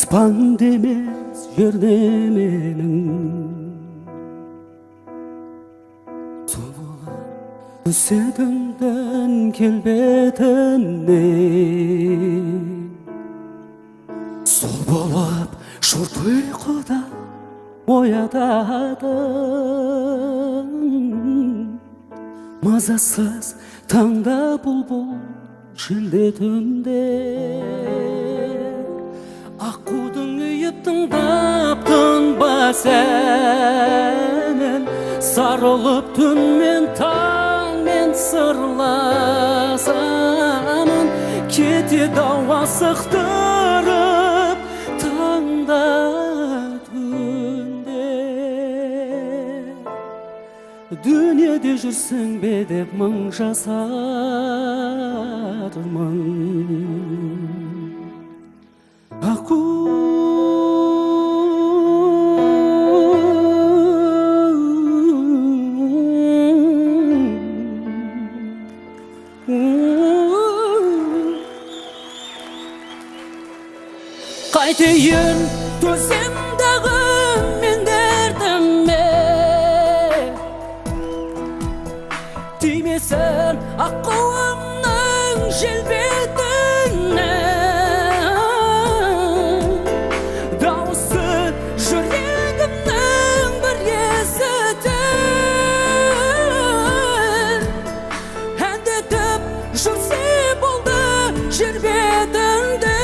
аспан демес жерде менің сұлулар өсетіңден келбетінен сол болып шұрт ұйқыда оятатын мазасыз таңда бұлбұл шілде түнде аққудың үйіп тыңдап тынба сәнін сарылып түнмен таңмен сырласамын кетеді ауа сықтырып таңда түнде дүниеде жүрсің бе деп мың жасармын аққу қайтейін төземдағы мен дертіме тимесін аққуымның желбетіне дауысы жүрегімнің бір есітін әндетіп жүрсе болды жер бетінде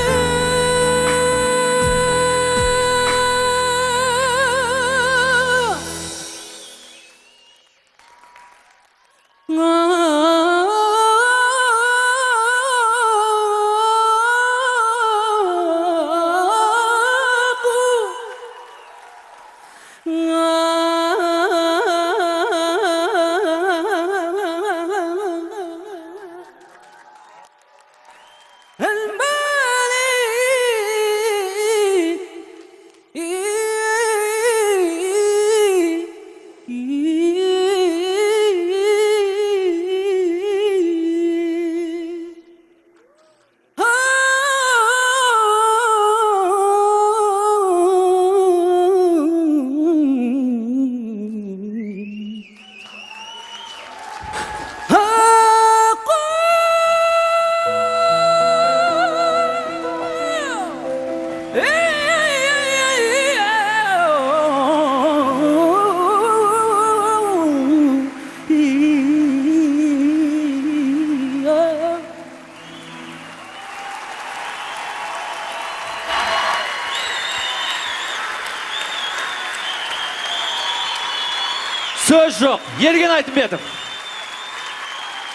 Söz жоқ, Ерген Айтымбетов.